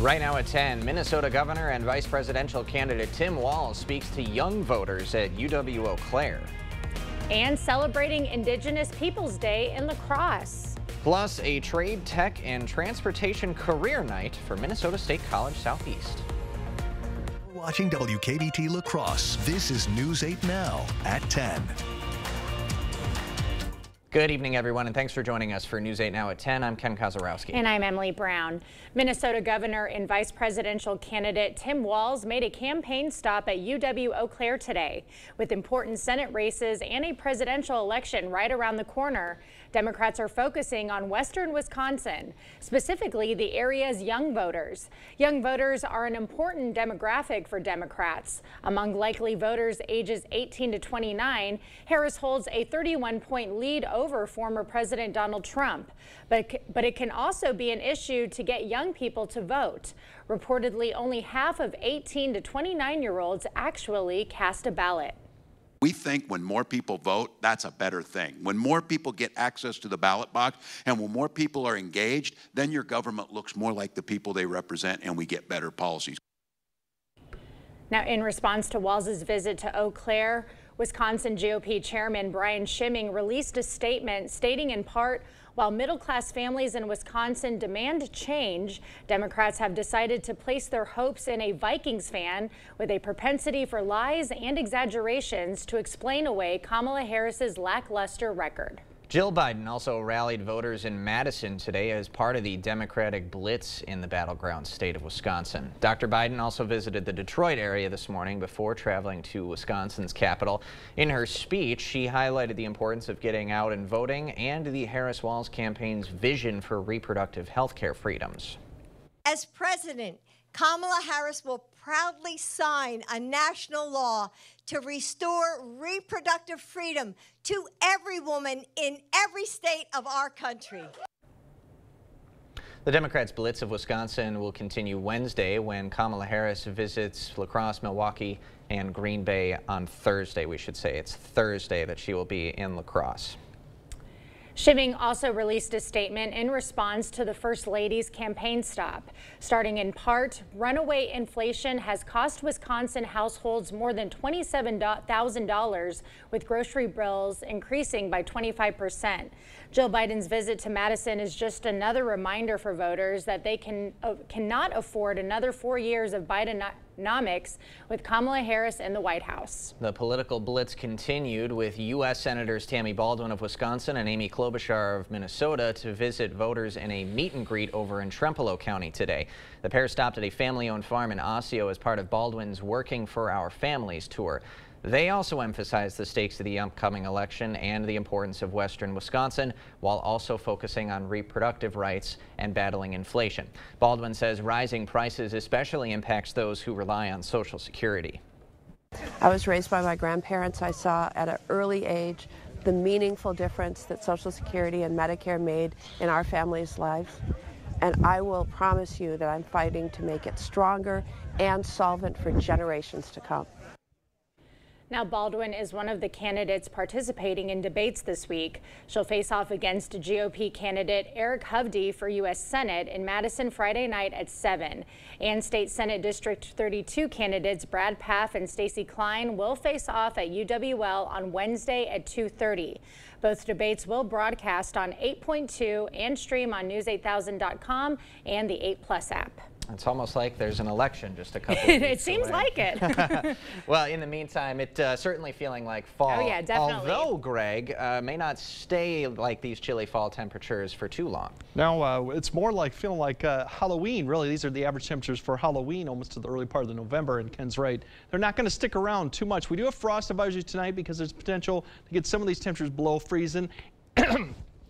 Right now at 10, Minnesota Governor and Vice Presidential candidate Tim Walz speaks to young voters at UW-Eau Claire. And celebrating Indigenous Peoples Day in La Crosse. Plus, a trade, tech, and transportation career night for Minnesota State College Southeast. Watching WKBT La Crosse. This is News 8 Now at 10. Good evening, everyone, and thanks for joining us for News 8 Now at 10. I'm Ken Kozarowski. And I'm Emily Brown. Minnesota Governor and Vice Presidential candidate Tim Walz made a campaign stop at UW-Eau Claire today. With important Senate races and a presidential election right around the corner, Democrats are focusing on western Wisconsin, specifically the area's young voters. Young voters are an important demographic for Democrats. Among likely voters ages 18 to 29, Harris holds a 31-point lead over former President Donald Trump. But it can also be an issue to get young people to vote. Reportedly, only half of 18 to 29-year-olds actually cast a ballot. We think when more people vote, that's a better thing. When more people get access to the ballot box and when more people are engaged, then your government looks more like the people they represent and we get better policies. Now, in response to Walz's visit to Eau Claire, Wisconsin GOP Chairman Brian Schimming released a statement stating in part, while middle-class families in Wisconsin demand change, Democrats have decided to place their hopes in a Vikings fan with a propensity for lies and exaggerations to explain away Kamala Harris's lackluster record. Jill Biden also rallied voters in Madison today as part of the Democratic blitz in the battleground state of Wisconsin. Dr. Biden also visited the Detroit area this morning before traveling to Wisconsin's capital. In her speech, she highlighted the importance of getting out and voting and the Harris-Walz campaign's vision for reproductive health care freedoms. As president, Kamala Harris will proudly sign a national law to restore reproductive freedom to every woman in every state of our country. The Democrats' blitz of Wisconsin will continue Wednesday when Kamala Harris visits La Crosse, Milwaukee, and Green Bay on Thursday. We should say it's Thursday that she will be in La Crosse. Schimming also released a statement in response to the First Lady's campaign stop. Starting in part, runaway inflation has cost Wisconsin households more than $27,000, with grocery bills increasing by 25%. Jill Biden's visit to Madison is just another reminder for voters that they cannot afford another 4 years of Bidenomics with Kamala Harris in the White House. The political blitz continued with U.S. Senators Tammy Baldwin of Wisconsin and Amy Klobuchar of Minnesota to visit voters in a meet and greet over in Trempealeau County today. The pair stopped at a family-owned farm in Osseo as part of Baldwin's Working for Our Families tour. They also emphasized the stakes of the upcoming election and the importance of western Wisconsin, while also focusing on reproductive rights and battling inflation. Baldwin says rising prices especially impacts those who rely on Social Security. I was raised by my grandparents. I saw at an early age the meaningful difference that Social Security and Medicare made in our families' lives. And I will promise you that I'm fighting to make it stronger and solvent for generations to come. Now, Baldwin is one of the candidates participating in debates this week. She'll face off against GOP candidate Eric Hovde for U.S. Senate in Madison Friday night at 7. And State Senate District 32 candidates Brad Pfaff and Stacey Klein will face off at UWL on Wednesday at 2:30. Both debates will broadcast on 8.2 and stream on news8000.com and the 8+ app. It's almost like there's an election just a couple of weeks It seems away. like it. Well, in the meantime, it certainly feeling like fall. Oh, yeah, definitely. Although, Greg, may not stay like these chilly fall temperatures for too long. No, it's more like feeling like Halloween. Really, these are the average temperatures for Halloween, almost to the early part of the November. And Ken's right. They're not going to stick around too much. We do have frost advisories tonight because there's potential to get some of these temperatures below freezing.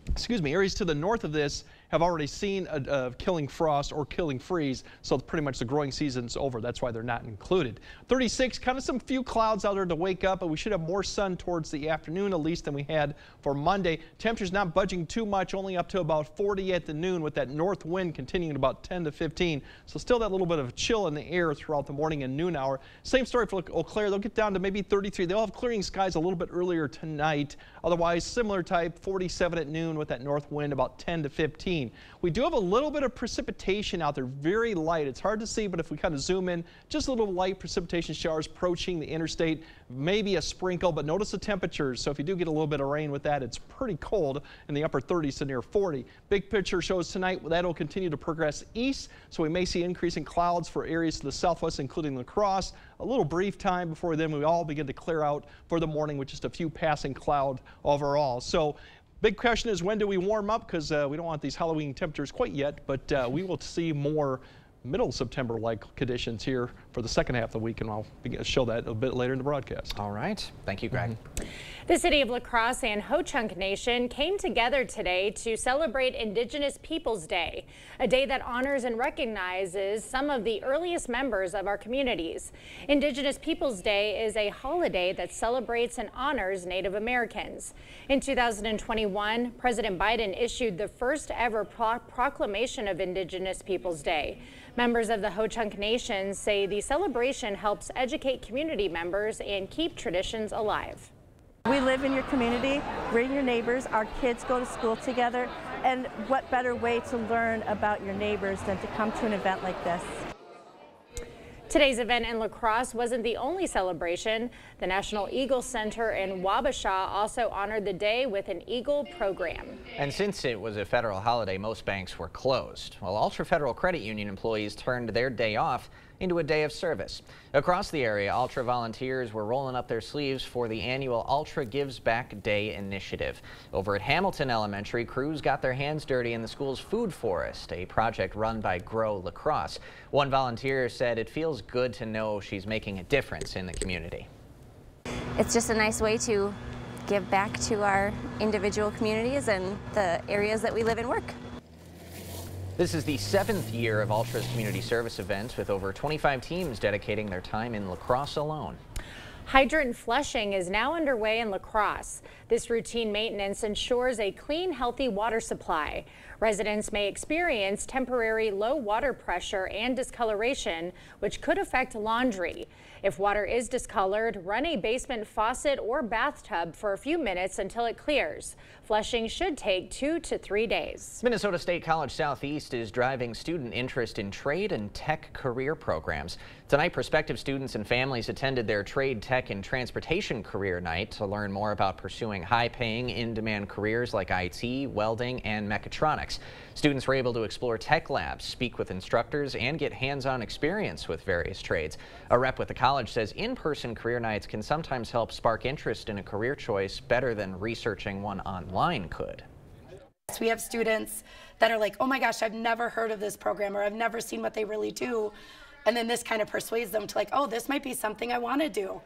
Excuse me, areas to the north of this have already seen a killing frost or killing freeze, so pretty much the growing season's over. That's why they're not included. 36, kind of some few clouds out there to wake up, but we should have more sun towards the afternoon at least than we had for Monday. Temperatures not budging too much, only up to about 40 at the noon with that north wind continuing about 10 to 15. So still that little bit of chill in the air throughout the morning and noon hour. Same story for Eau Claire. They'll get down to maybe 33. They'll have clearing skies a little bit earlier tonight. Otherwise, similar type, 47 at noon. afternoon with that north wind about 10 to 15. We do have a little bit of precipitation out there, very light. It's hard to see, but if we kind of zoom in, just a little light precipitation showers approaching the interstate, maybe a sprinkle, but notice the temperatures. So if you do get a little bit of rain with that, it's pretty cold in the upper 30s to near 40. Big picture shows tonight that'll continue to progress east, so we may see increasing clouds for areas to the southwest, including La Crosse. A little brief time before then we all begin to clear out for the morning with just a few passing cloud overall. So big question is, when do we warm up? Because we don't want these Halloween temperatures quite yet, but we will see more middle September-like conditions here for the second half of the week, and I'll show that a bit later in the broadcast. All right. Thank you, Greg. The city of La Crosse and Ho-Chunk Nation came together today to celebrate Indigenous Peoples Day, a day that honors and recognizes some of the earliest members of our communities. Indigenous Peoples Day is a holiday that celebrates and honors Native Americans. In 2021, President Biden issued the first ever proclamation of Indigenous Peoples Day. Members of the Ho-Chunk Nation say the celebration helps educate community members and keep traditions alive. We live in your community, bring your neighbors, our kids go to school together, and what better way to learn about your neighbors than to come to an event like this. Today's event in La Crosse wasn't the only celebration. The National Eagle Center in Wabasha also honored the day with an Eagle program. And since it was a federal holiday, most banks were closed. While Ultra Federal Credit Union employees turned their day off into a day of service. Across the area, Ultra volunteers were rolling up their sleeves for the annual Ultra Gives Back Day initiative. Over at Hamilton Elementary, crews got their hands dirty in the school's food forest, a project run by Grow La Crosse. One volunteer said it feels good to know she's making a difference in the community. It's just a nice way to give back to our individual communities and the areas that we live and work. This is the 7th year of Ultra's community service events, with over 25 teams dedicating their time in La Crosse alone. Hydrant flushing is now underway in La Crosse. This routine maintenance ensures a clean, healthy water supply. Residents may experience temporary low water pressure and discoloration, which could affect laundry. If water is discolored, run a basement faucet or bathtub for a few minutes until it clears. Flushing should take 2 to 3 days. Minnesota State College Southeast is driving student interest in trade and tech career programs. Tonight, prospective students and families attended their trade, tech, and transportation career night to learn more about pursuing high-paying, in-demand careers like IT, welding, and mechatronics. Students were able to explore tech labs, speak with instructors, and get hands-on experience with various trades. A rep with the college says in-person career nights can sometimes help spark interest in a career choice better than researching one online could. We have students that are like, oh my gosh, I've never heard of this program, or I've never seen what they really do. And then this kind of persuades them to like, oh, this might be something I want to do.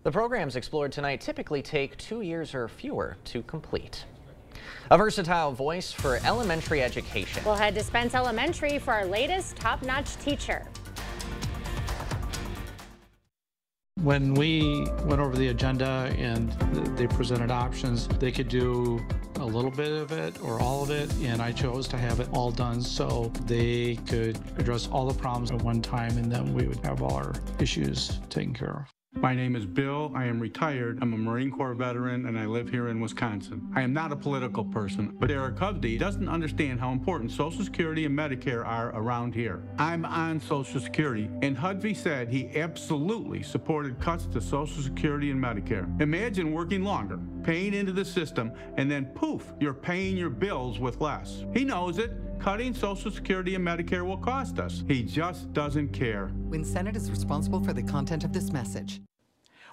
The programs explored tonight typically take 2 years or fewer to complete. A versatile voice for elementary education. We'll head to Spence Elementary for our latest top-notch teacher. When we went over the agenda and they presented options, they could do a little bit of it or all of it, and I chose to have it all done so they could address all the problems at one time, and then we would have all our issues taken care of. My name is Bill. I am retired. I'm a Marine Corps veteran, and I live here in Wisconsin. I am not a political person, but Eric Hovde doesn't understand how important Social Security and Medicare are around here. I'm on Social Security, and Hovde said he absolutely supported cuts to Social Security and Medicare. Imagine working longer, paying into the system, and then poof, you're paying your bills with less. He knows it. Cutting Social Security and Medicare will cost us. He just doesn't care. WinSenate is responsible for the content of this message.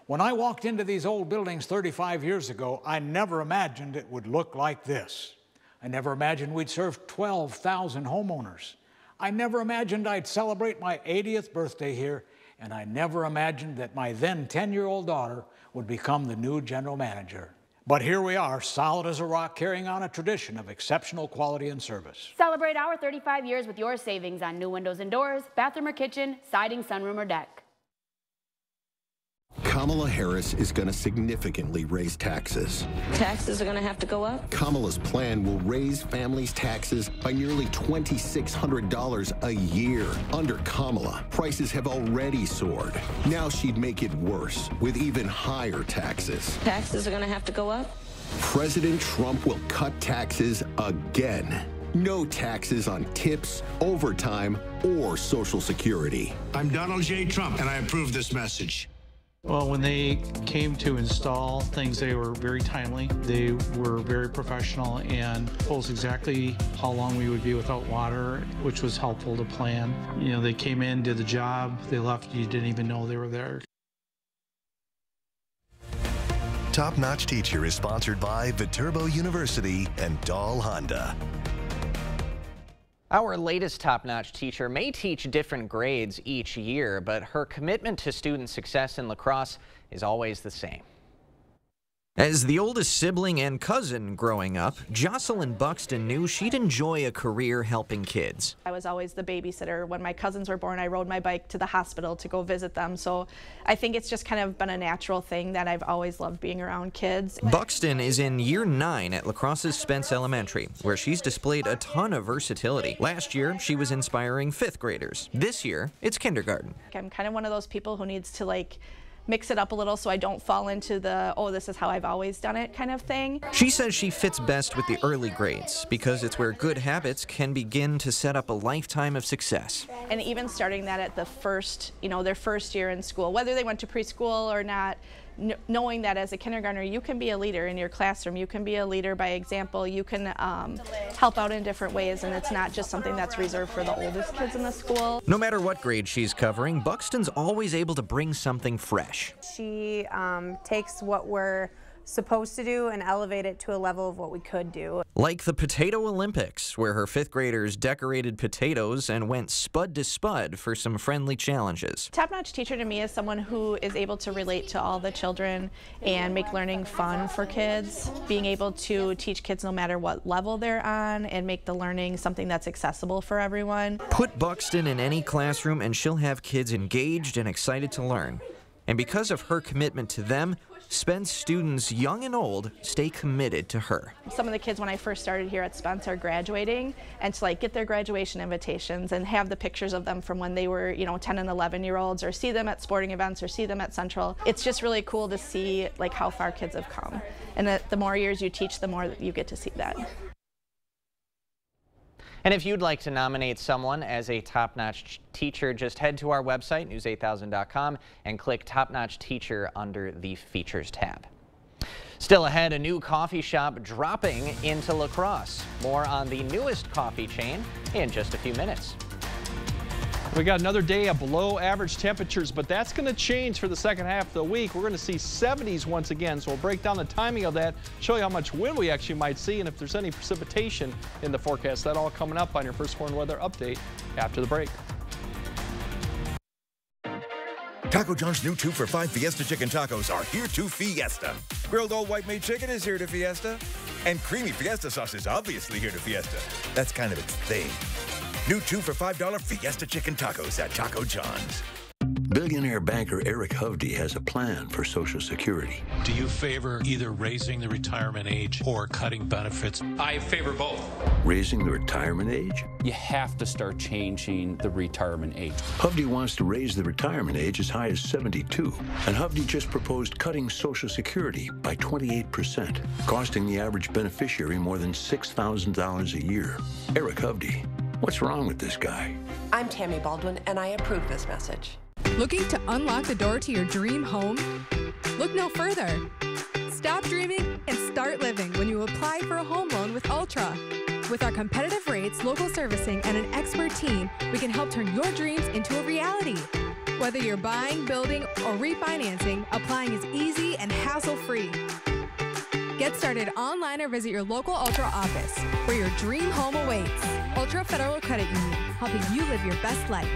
When I walked into these old buildings 35 years ago, I never imagined it would look like this. I never imagined we'd serve 12,000 homeowners. I never imagined I'd celebrate my 80th birthday here, and I never imagined that my then 10-year-old daughter would become the new general manager. But here we are, solid as a rock, carrying on a tradition of exceptional quality and service. Celebrate our 35 years with your savings on new windows and doors, bathroom or kitchen, siding, sunroom, or deck. Kamala Harris is going to significantly raise taxes. Taxes are going to have to go up? Kamala's plan will raise families' taxes by nearly $2,600 a year. Under Kamala, prices have already soared. Now she'd make it worse with even higher taxes. Taxes are going to have to go up? President Trump will cut taxes again. No taxes on tips, overtime, or Social Security. I'm Donald J. Trump, and I approve this message. Well, when they came to install things, they were very timely. They were very professional and told us exactly how long we would be without water, which was helpful to plan. You know, they came in, did the job, they left, you didn't even know they were there. Top Notch Teacher is sponsored by Viterbo University and Dahl Honda. Our latest top-notch teacher may teach different grades each year, but her commitment to student success in lacrosse is always the same. As the oldest sibling and cousin growing up, Jocelyn Buxton knew she'd enjoy a career helping kids. I was always the babysitter. When my cousins were born, I rode my bike to the hospital to go visit them. So I think it's just kind of been a natural thing that I've always loved being around kids. Buxton is in year 9 at La Crosse's Spence Elementary, where she's displayed a ton of versatility. Last year, she was inspiring 5th graders. This year, it's kindergarten. I'm kind of one of those people who needs to mix it up a little so I don't fall into the, oh, this is how I've always done it kind of thing. She says she fits best with the early grades because it's where good habits can begin to set up a lifetime of success. And even starting that at the first, their first year in school, whether they went to preschool or not, knowing that as a kindergartner, you can be a leader in your classroom, you can be a leader by example, you can help out in different ways, and it's not just something that's reserved for the oldest kids in the school. No matter what grade she's covering, Buxton's always able to bring something fresh. She takes what we're supposed to do and elevate it to a level of what we could do. Like the Potato Olympics, where her 5th graders decorated potatoes and went spud to spud for some friendly challenges. Top-notch teacher to me is someone who is able to relate to all the children and make learning fun for kids, being able to teach kids no matter what level they're on and make the learning something that's accessible for everyone. Put Buxton in any classroom and she'll have kids engaged and excited to learn. And because of her commitment to them, Spence students, young and old, stay committed to her. Some of the kids when I first started here at Spence are graduating, and to get their graduation invitations and have the pictures of them from when they were 10 and 11-year-olds, or see them at sporting events or see them at Central. It's just really cool to see how far kids have come, and that the more years you teach, the more you get to see that. And if you'd like to nominate someone as a top-notch teacher, just head to our website, news8000.com, and click Top Notch Teacher under the Features tab. Still ahead, a new coffee shop dropping into La Crosse. More on the newest coffee chain in just a few minutes. We got another day of below average temperatures, but that's going to change for the second half of the week. We're going to see 70s once again, so we'll break down the timing of that, show you how much wind we actually might see, and if there's any precipitation in the forecast. That all coming up on your First Warn Weather Update after the break. Taco John's new 2 for $5 Fiesta Chicken Tacos are here to Fiesta. Grilled old white meat chicken is here to Fiesta. And creamy Fiesta sauce is obviously here to Fiesta. That's kind of its thing. New 2 for $5 Fiesta Chicken Tacos at Taco John's. Billionaire banker Eric Hovde has a plan for Social Security. Do you favor either raising the retirement age or cutting benefits? I favor both. Raising the retirement age? You have to start changing the retirement age. Hovde wants to raise the retirement age as high as 72. And Hovde just proposed cutting Social Security by 28%, costing the average beneficiary more than $6,000 a year. Eric Hovde, what's wrong with this guy? I'm Tammy Baldwin, and I approve this message. Looking to unlock the door to your dream home? Look no further. Stop dreaming and start living when you apply for a home loan with Ultra. With our competitive rates, local servicing, and an expert team, we can help turn your dreams into a reality. Whether you're buying, building, or refinancing, applying is easy and hassle-free. Get started online or visit your local Ultra office, where your dream home awaits. Ultra Federal Credit Union, helping you live your best life.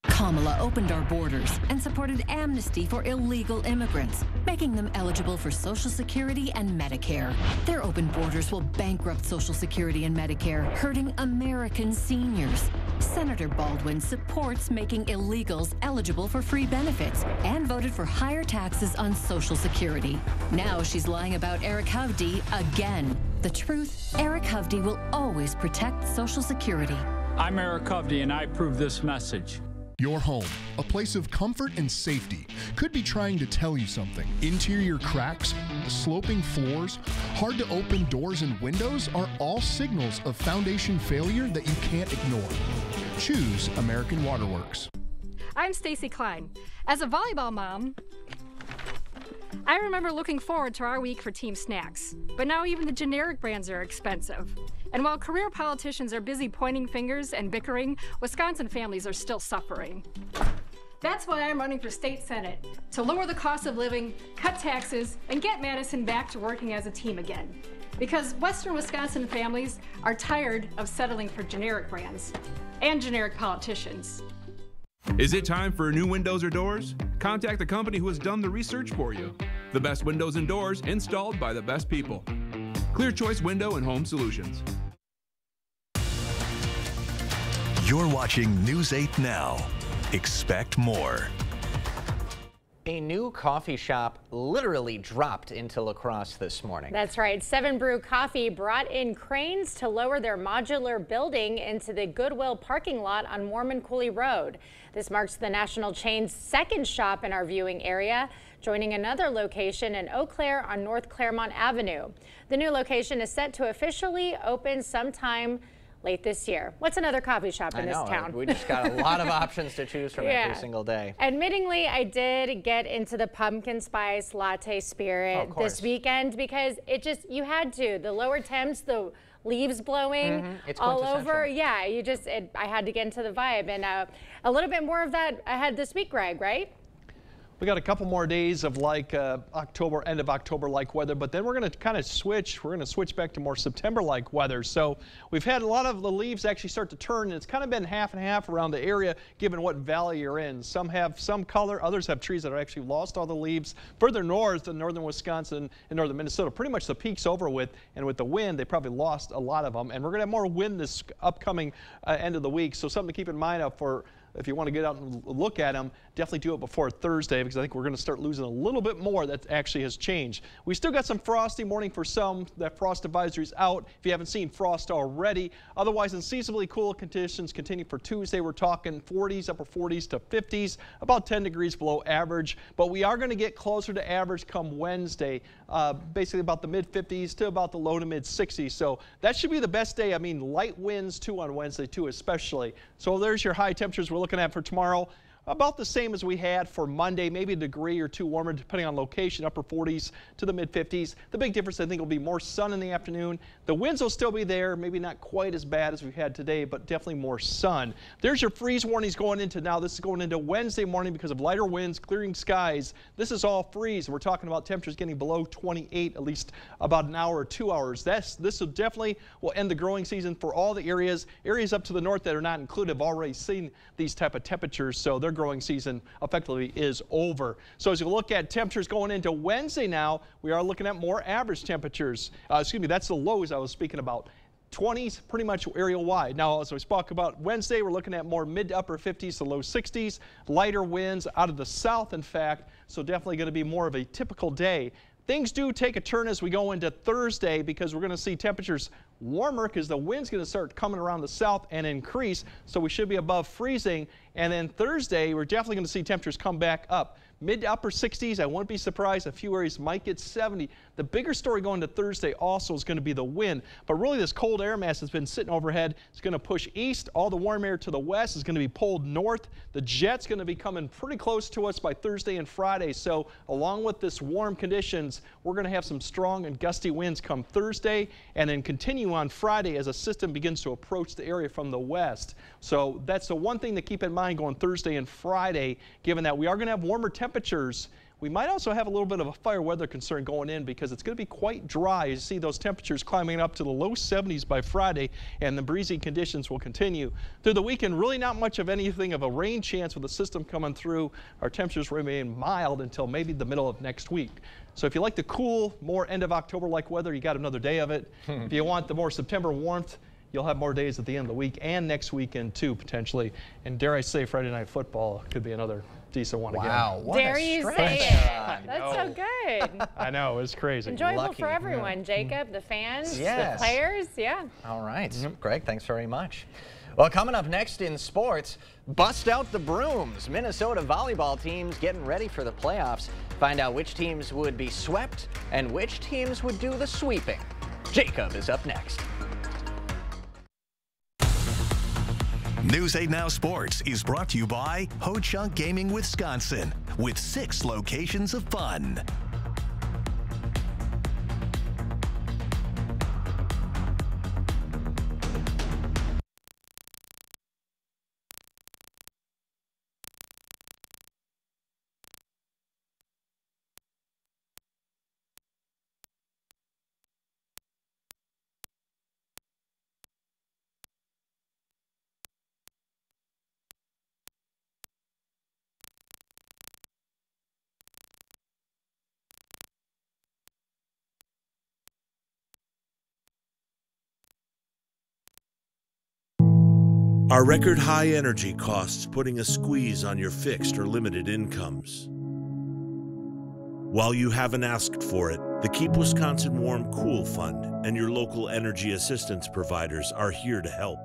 Kamala opened our borders and supported amnesty for illegal immigrants, making them eligible for Social Security and Medicare. Their open borders will bankrupt Social Security and Medicare, hurting American seniors. Senator Baldwin supports making illegals eligible for free benefits and voted for higher taxes on Social Security. Now she's lying about Eric Hovde again. The truth, Eric Hovde will always protect Social Security. I'm Eric Hovde, and I approve this message. Your home, a place of comfort and safety, could be trying to tell you something. Interior cracks, sloping floors, hard to open doors and windows are all signals of foundation failure that you can't ignore. Choose American Waterworks. I'm Stacy Klein. As a volleyball mom, I remember looking forward to our week for team snacks. But now even the generic brands are expensive. And while career politicians are busy pointing fingers and bickering, Wisconsin families are still suffering. That's why I'm running for state senate, to lower the cost of living, cut taxes, and get Madison back to working as a team again. Because Western Wisconsin families are tired of settling for generic brands and generic politicians. Is it time for new windows or doors? Contact the company who has done the research for you. The best windows and doors installed by the best people. Clear Choice Window and Home Solutions. You're watching News 8 Now. Expect more. A new coffee shop literally dropped into La Crosse this morning. That's right. 7 Brew Coffee brought in cranes to lower their modular building into the Goodwill parking lot on Mormon Coulee Road. This marks the national chain's second shop in our viewing area, joining another location in Eau Claire on North Claremont Avenue. The new location is set to officially open sometime late this year. What's another coffee shop in this town? We just got a lot of options to choose from every single day. Admittingly, I did get into the pumpkin spice latte spirit this weekend because it just, you had to. The lower temps, the leaves blowing all over. Yeah, I had to get into the vibe. And a little bit more of that ahead this week, Greg, right? We got a couple more days of like October, end of October-like weather, but then we're going to kind of switch. We're going to switch back to more September-like weather. So we've had a lot of the leaves actually start to turn, and it's kind of been half and half around the area, given what valley you're in. Some have some color, others have trees that have actually lost all the leaves. Further north in northern Wisconsin and northern Minnesota, pretty much the peak's over with, and with the wind, they probably lost a lot of them. And we're going to have more wind this upcoming end of the week, so something to keep in mind for if you want to get out and look at them, definitely do it before Thursday, because I think we're going to start losing a little bit more. That actually has changed. We still got some frosty morning for some. That frost advisory is out if you haven't seen frost already. Otherwise, unseasonably cool conditions continue for Tuesday. We're talking 40s, upper 40s to 50s, about 10 degrees below average. But we are going to get closer to average come Wednesday, basically about the mid-50s to about the low to mid-60s. So that should be the best day. I mean, light winds too on Wednesday too, especially. So there's your high temperatures we're looking at for tomorrow. About the same as we had for Monday, maybe a degree or two warmer depending on location, upper 40s to the mid-50s. The big difference, I think, will be more sun in the afternoon. The winds will still be there, maybe not quite as bad as we've had today, but definitely more sun. There's your freeze warnings going into now. This is going into Wednesday morning because of lighter winds, clearing skies. This is all freeze. We're talking about temperatures getting below 28, at least about an hour or 2 hours. This will definitely end the growing season for all the areas. Areas up to the north that are not included have already seen these type of temperatures, so their growing season effectively is over. So as you look at temperatures going into Wednesday now, we are looking at more average temperatures. Excuse me, that's the lows I was speaking about. 20s pretty much area wide. Now, as we spoke about Wednesday, we're looking at more mid to upper 50s to low 60s, lighter winds out of the south, in fact, so definitely going to be more of a typical day. Things do take a turn as we go into Thursday because we're going to see temperatures warmer because the wind's going to start coming around the south and increase, so we should be above freezing. And then Thursday, we're definitely going to see temperatures come back up. Mid to upper 60s, I wouldn't be surprised. A few areas might get 70. The bigger story going to Thursday also is going to be the wind. But really, this cold air mass that's been sitting overhead is going to push east. All the warm air to the west is going to be pulled north. The jet's going to be coming pretty close to us by Thursday and Friday. So along with this warm conditions, we're going to have some strong and gusty winds come Thursday and then continue on Friday as a system begins to approach the area from the west. So that's the one thing to keep in mind going Thursday and Friday, given that we are going to have warmer temperatures. We might also have a little bit of a fire weather concern going in because it's going to be quite dry. You see those temperatures climbing up to the low 70s by Friday, and the breezy conditions will continue. Through the weekend, really not much of anything of a rain chance with the system coming through. Our temperatures remain mild until maybe the middle of next week. So if you like the cool, more end of October-like weather, you got another day of it. If you want the more September warmth, you'll have more days at the end of the week and next weekend too, potentially. And dare I say, Friday Night Football could be another decent one wow, again. What Dare a you stretch. say it? That's so good. I know, it's crazy. Enjoyable Lucky. for everyone, Jacob, the fans, Yes. the players, yeah. All right, Greg, thanks very much. Well, coming up next in sports, bust out the brooms. Minnesota volleyball teams getting ready for the playoffs. Find out which teams would be swept and which teams would do the sweeping. Jacob is up next. News 8 Now Sports is brought to you by Ho Chunk Gaming Wisconsin, with 6 locations of fun. Are record high energy costs putting a squeeze on your fixed or limited incomes? While you haven't asked for it, the Keep Wisconsin Warm Cool Fund and your local energy assistance providers are here to help.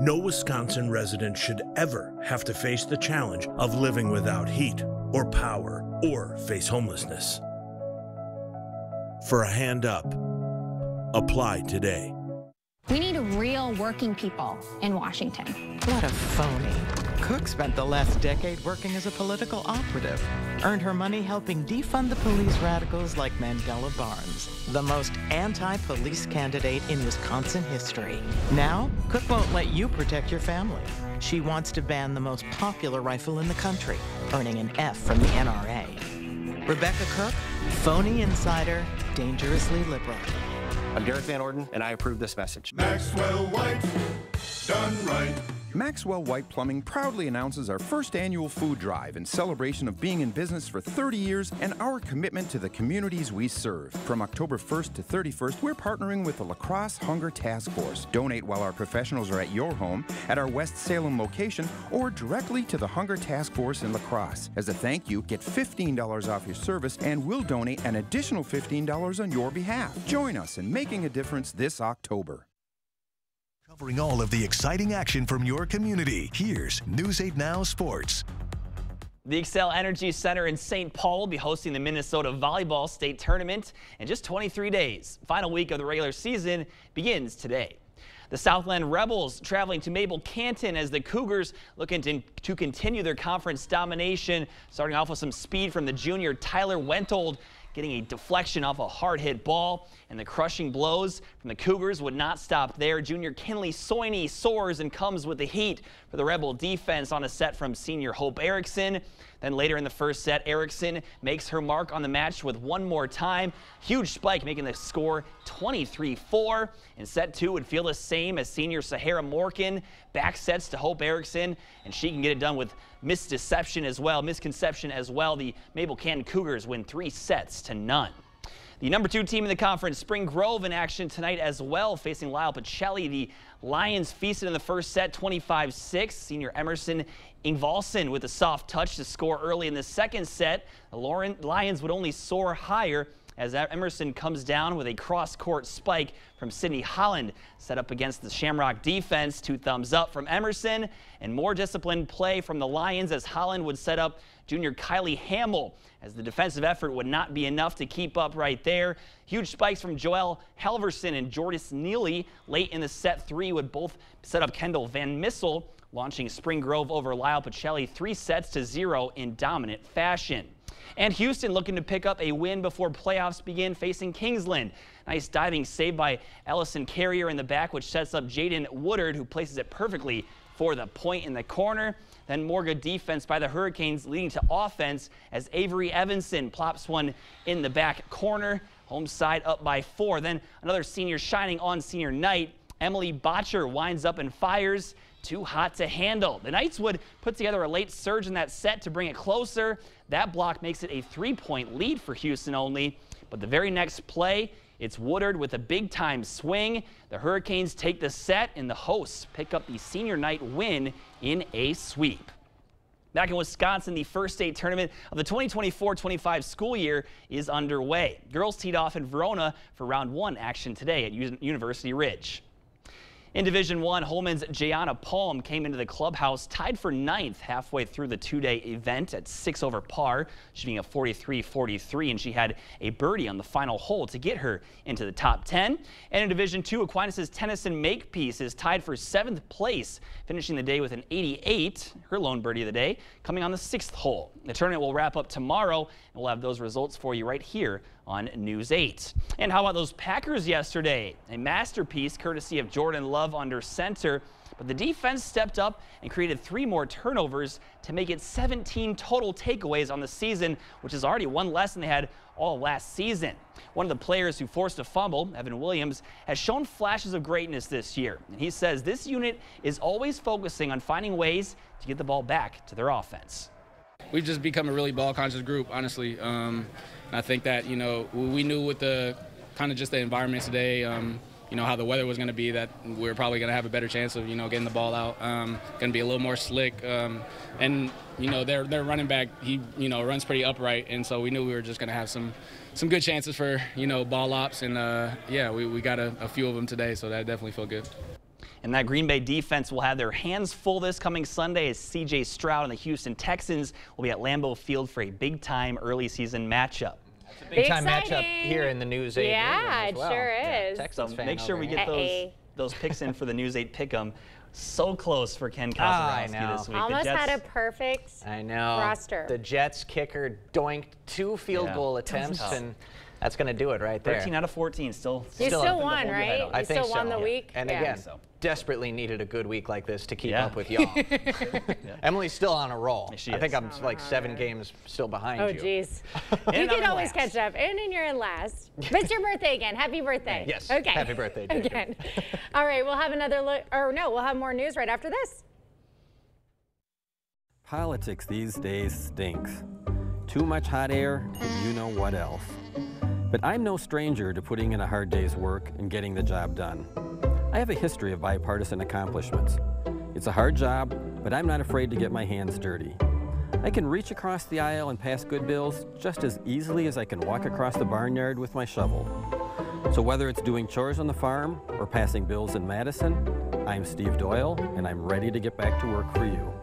No Wisconsin resident should ever have to face the challenge of living without heat or power or face homelessness. For a hand up, apply today. We need real working people in Washington. What a phony. Cook spent the last decade working as a political operative. Earned her money helping defund the police radicals like Mandela Barnes, the most anti-police candidate in Wisconsin history. Now, Cook won't let you protect your family. She wants to ban the most popular rifle in the country, earning an F from the NRA. Rebecca Cook, phony insider, dangerously liberal. I'm Derek Van Orden, and I approve this message. Maxwell White, done right. Maxwell White Plumbing proudly announces our first annual food drive in celebration of being in business for 30 years and our commitment to the communities we serve. From October 1st to 31st, we're partnering with the La Crosse Hunger Task Force. Donate while our professionals are at your home, at our West Salem location, or directly to the Hunger Task Force in La Crosse. As a thank you, get $15 off your service, and we'll donate an additional $15 on your behalf. Join us in making a difference this October. Covering all of the exciting action from your community, here's News 8 Now Sports. The Xcel Energy Center in St. Paul will be hosting the Minnesota Volleyball State Tournament in just 23 days. Final week of the regular season begins today. The Southland Rebels traveling to Mabel Canton as the Cougars looking to continue their conference domination, starting off with some speed from the junior Tyler Wentold, getting a deflection off a hard-hit ball, and the crushing blows from the Cougars would not stop there. Junior Kinley Soini soars and comes with the heat for the Rebel defense on a set from senior Hope Erickson. Then later in the first set, Erickson makes her mark on the match with one more time. Huge spike, making the score 23-4. In set 2 would feel the same as senior Sahara Morkin back sets to Hope Erickson, and she can get it done with misconception as well. The Mabel Canton Cougars win 3-0. The number 2 team in the conference, Spring Grove, in action tonight as well, facing Lyle Pacelli. The Lions feasted in the first set, 25-6. Senior Emerson Ingvalson with a soft touch to score early in the second set. The Lions would only soar higher as Emerson comes down with a cross-court spike from Sydney Holland, set up against the Shamrock defense. 2 thumbs up from Emerson, and more disciplined play from the Lions as Holland would set up junior Kylie Hamill, as the defensive effort would not be enough to keep up right there. Huge spikes from Joelle Halverson and Jordis Neely late in the set 3 would both set up Kendall Van Missel, launching Spring Grove over Lyle Pacelli 3-0 in dominant fashion. And Houston looking to pick up a win before playoffs begin, facing Kingsland. Nice diving save by Ellison Carrier in the back, which sets up Jaden Woodard, who places it perfectly for the point in the corner. Then more good defense by the Hurricanes, leading to offense as Avery Evanson plops one in the back corner. Home side up by 4. Then another senior shining on senior night. Emily Botcher winds up and fires. Too hot to handle. The Knights would put together a late surge in that set to bring it closer. That block makes it a 3-point lead for Houston only. But the very next play, It's Woodard with a big-time swing. The Hurricanes take the set, and the hosts pick up the senior night win in a sweep. Back in Wisconsin, the first state tournament of the 2024-25 school year is underway. Girls teed off in Verona for round 1 action today at University Ridge. In Division I, Holman's Jayana Palm came into the clubhouse tied for 9th halfway through the two-day event at 6 over par, shooting a 43-43, and she had a birdie on the final hole to get her into the top 10. And in Division II, Aquinas' Tennyson Makepeace is tied for 7th place, finishing the day with an 88, her lone birdie of the day, coming on the 6th hole. The tournament will wrap up tomorrow, and we'll have those results for you right here on News 8. And how about those Packers yesterday? A masterpiece courtesy of Jordan Love under center, but the defense stepped up and created 3 more turnovers to make it 17 total takeaways on the season, which is already 1 less than they had all last season. One of the players who forced a fumble, Evan Williams, has shown flashes of greatness this year, and he says this unit is always focusing on finding ways to get the ball back to their offense. We've just become a really ball-conscious group, honestly. I think that, you know, we knew with the kind of just the environment today, you know, how the weather was going to be, that we were probably going to have a better chance of, you know, getting the ball out. Going to be a little more slick. And, you know, their running back, he, you know, runs pretty upright. And so we knew we were just going to have some good chances for, you know, ball ops. And, yeah, we got a few of them today, so that definitely felt good. And that Green Bay defense will have their hands full this coming Sunday as C.J. Stroud and the Houston Texans will be at Lambeau Field for a big-time early season matchup. Big-time matchup here in the News 8. Yeah, it well. sure is. So make sure we get those picks in for the News 8 Pick'em. So close for Ken Kozarowski this week. Almost had a perfect roster. The Jets kicker doinked 2 field goal attempts, and that's going to do it right there. 13 out of 14, still won, right? I think still won the week. And again, desperately needed a good week like this to keep up with y'all. Emily's still on a roll. I think I'm like 7 games still behind you. Oh, geez. You can always catch up. And then you're in last. But it's your birthday again. Happy birthday. Yes. Okay. Happy birthday, Jacob. Again. All right, we'll have another look. Or no, we'll have more news right after this. Politics these days stinks. Too much hot air, and you know what else. But I'm no stranger to putting in a hard day's work and getting the job done. I have a history of bipartisan accomplishments. It's a hard job, but I'm not afraid to get my hands dirty. I can reach across the aisle and pass good bills just as easily as I can walk across the barnyard with my shovel. So whether it's doing chores on the farm or passing bills in Madison, I'm Steve Doyle, and I'm ready to get back to work for you.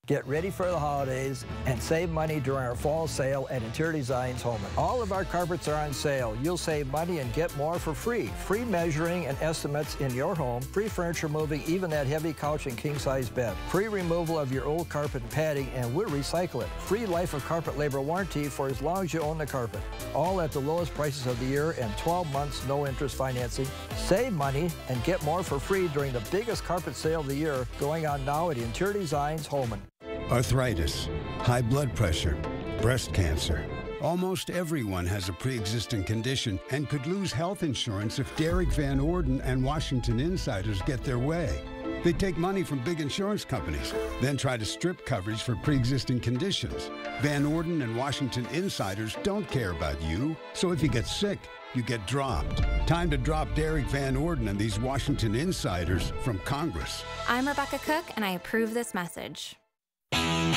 Get ready for the holidays and save money during our fall sale at Interior Designs Holman. All of our carpets are on sale. You'll save money and get more for free. Free measuring and estimates in your home. Free furniture moving, even that heavy couch and king-size bed. Free removal of your old carpet and padding, and we'll recycle it. Free life of carpet labor warranty for as long as you own the carpet. All at the lowest prices of the year and 12 months no interest financing. Save money and get more for free during the biggest carpet sale of the year going on now at Interior Designs Holman. Arthritis, high blood pressure, breast cancer. Almost everyone has a pre-existing condition and could lose health insurance if Derek Van Orden and Washington Insiders get their way. They take money from big insurance companies, then try to strip coverage for pre-existing conditions. Van Orden and Washington Insiders don't care about you, so if you get sick, you get dropped. Time to drop Derek Van Orden and these Washington Insiders from Congress. I'm Rebecca Cook, and I approve this message.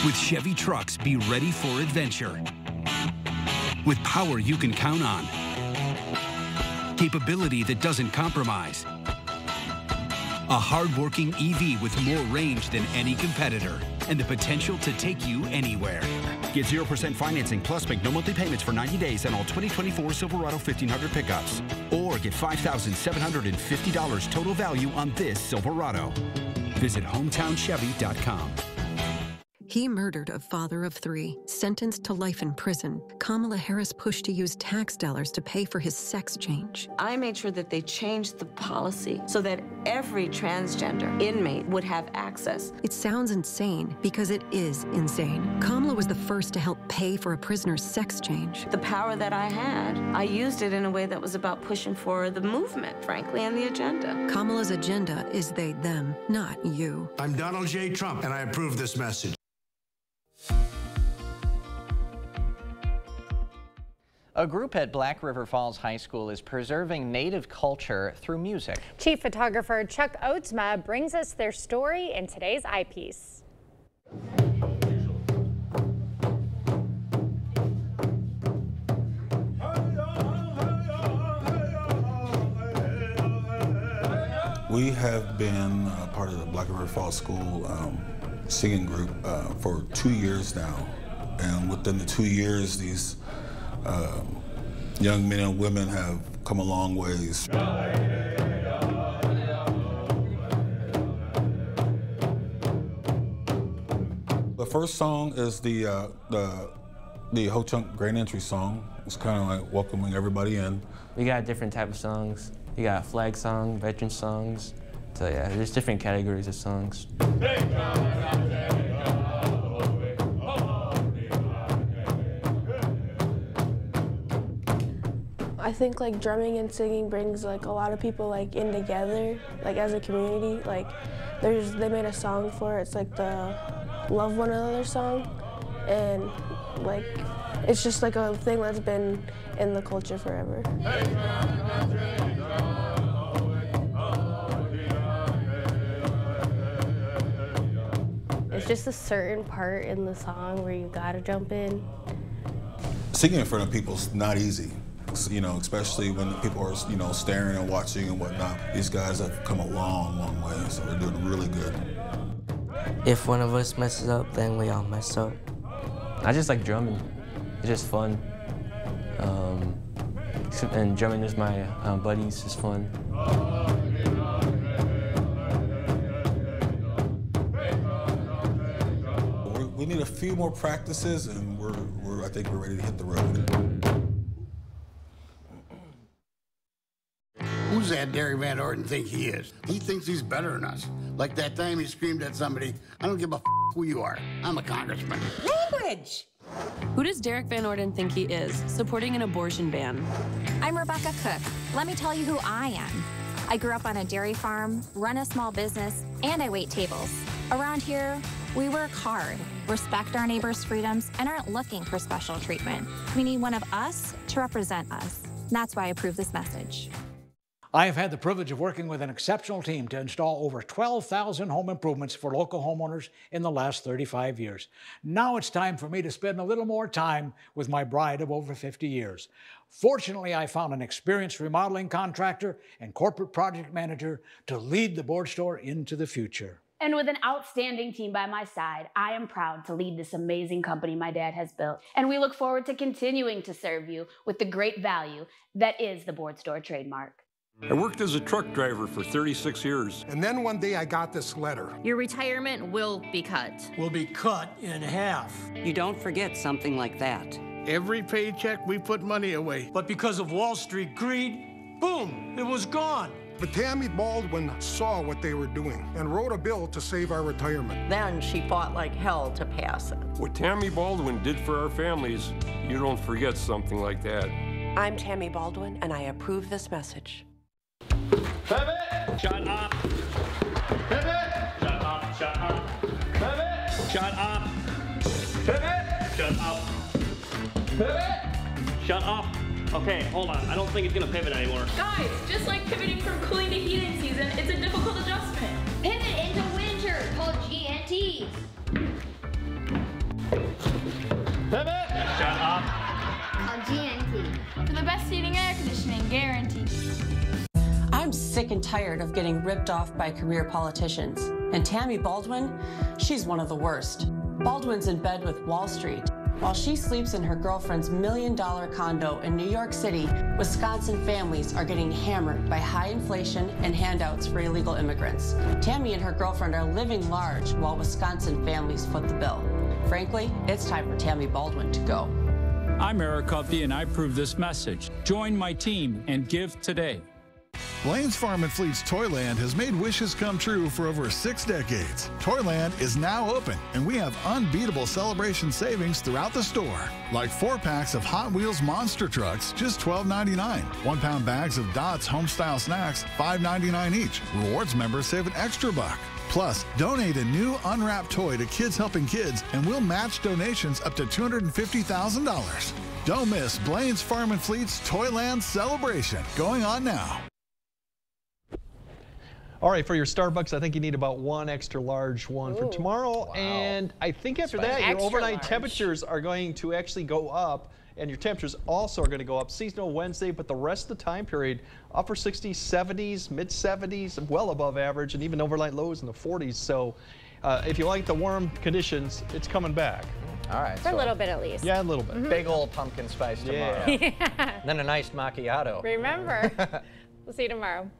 With Chevy trucks, be ready for adventure. With power you can count on. Capability that doesn't compromise. A hard-working EV with more range than any competitor. And the potential to take you anywhere. Get 0% financing plus make no monthly payments for 90 days on all 2024 Silverado 1500 pickups. Or get $5,750 total value on this Silverado. Visit HometownChevy.com. He murdered a father of 3, sentenced to life in prison. Kamala Harris pushed to use tax dollars to pay for his sex change. I made sure that they changed the policy so that every transgender inmate would have access. It sounds insane because it is insane. Kamala was the first to help pay for a prisoner's sex change. The power that I had, I used it in a way that was about pushing for the movement, frankly, and the agenda. Kamala's agenda is they, them, not you. I'm Donald J. Trump, and I approve this message. A group at Black River Falls High School is preserving Native culture through music. Chief photographer Chuck Oatsma brings us their story in today's eyepiece. We have been part of the Black River Falls School singing group for 2 years now. And within the 2 years, these young men and women have come a long ways. The first song is the Ho-Chunk Grand Entry song. It's kind of like welcoming everybody in. We got different type of songs. You got flag song, veteran songs. So yeah, there's different categories of songs. I think like drumming and singing brings like a lot of people like in together, like as a community. Like they made a song for it. It's like the Love One Another song, and like it's just like a thing that's been in the culture forever. It's just a certain part in the song where you gotta jump in. Singing in front of people is not easy, you know, especially when people are, you know, staring and watching and whatnot. These guys have come a long, long way, so they're doing really good. If one of us messes up, then we all mess up. I just like drumming. It's just fun. And drumming with my buddies is fun. We need a few more practices, and I think we're ready to hit the road. Who's that Derek Van Orden think he is? He thinks he's better than us. Like that time he screamed at somebody, I don't give a who you are. I'm a congressman. Language! Who does Derek Van Orden think he is, supporting an abortion ban? I'm Rebecca Cook. Let me tell you who I am. I grew up on a dairy farm, run a small business, and I wait tables. Around here, we work hard, respect our neighbors' freedoms, and aren't looking for special treatment. We need one of us to represent us. That's why I approve this message. I have had the privilege of working with an exceptional team to install over 12,000 home improvements for local homeowners in the last 35 years. Now it's time for me to spend a little more time with my bride of over 50 years. Fortunately, I found an experienced remodeling contractor and corporate project manager to lead the board store into the future. And with an outstanding team by my side, I am proud to lead this amazing company my dad has built. And we look forward to continuing to serve you with the great value that is the board store trademark. I worked as a truck driver for 36 years. And then one day I got this letter. Your retirement will be cut. Will be cut in half. You don't forget something like that. Every paycheck we put money away. But because of Wall Street greed, boom, it was gone. But Tammy Baldwin saw what they were doing and wrote a bill to save our retirement. Then she fought like hell to pass it. What Tammy Baldwin did for our families, you don't forget something like that. I'm Tammy Baldwin, and I approve this message. Pivot! Shut up! Pivot! Shut up, shut up! Pivot! Shut up! Pivot! Shut up! Pivot! Shut up! Okay, hold on. I don't think it's gonna pivot anymore. Guys, just like pivoting from cooling to heating season, it's a difficult adjustment. Pivot into winter, called GNT. Pivot! Shut up! On GNT. For the best heating and air conditioning, guaranteed. I'm sick and tired of getting ripped off by career politicians. And Tammy Baldwin, she's one of the worst. Baldwin's in bed with Wall Street. While she sleeps in her girlfriend's $1 million condo in New York City, Wisconsin families are getting hammered by high inflation and handouts for illegal immigrants. Tammy and her girlfriend are living large while Wisconsin families foot the bill. Frankly, it's time for Tammy Baldwin to go. I'm Eric Huffey, and I approve this message. Join my team and give today. Blaine's Farm and Fleet's Toyland has made wishes come true for over 6 decades. Toyland is now open, and we have unbeatable celebration savings throughout the store. Like 4 packs of Hot Wheels monster trucks, just $12.99. 1-pound bags of Dots Homestyle snacks, $5.99 each. Rewards members save an extra $1. Plus, donate a new unwrapped toy to Kids Helping Kids, and we'll match donations up to $250,000. Don't miss Blaine's Farm and Fleet's Toyland celebration going on now. All right, for your Starbucks, I think you need about one extra large one for tomorrow. Wow. And I think after that, your overnight temperatures are going to actually go up, and your temperatures also are going to go up. Seasonal Wednesday, but the rest of the time period, upper 60s, 70s, mid 70s, well above average, and even overnight lows in the 40s. So if you like the warm conditions, it's coming back. All right. For a little bit at least. Yeah, a little bit. Big old pumpkin spice tomorrow. Yeah. Then a nice macchiato. Remember. We'll see you tomorrow.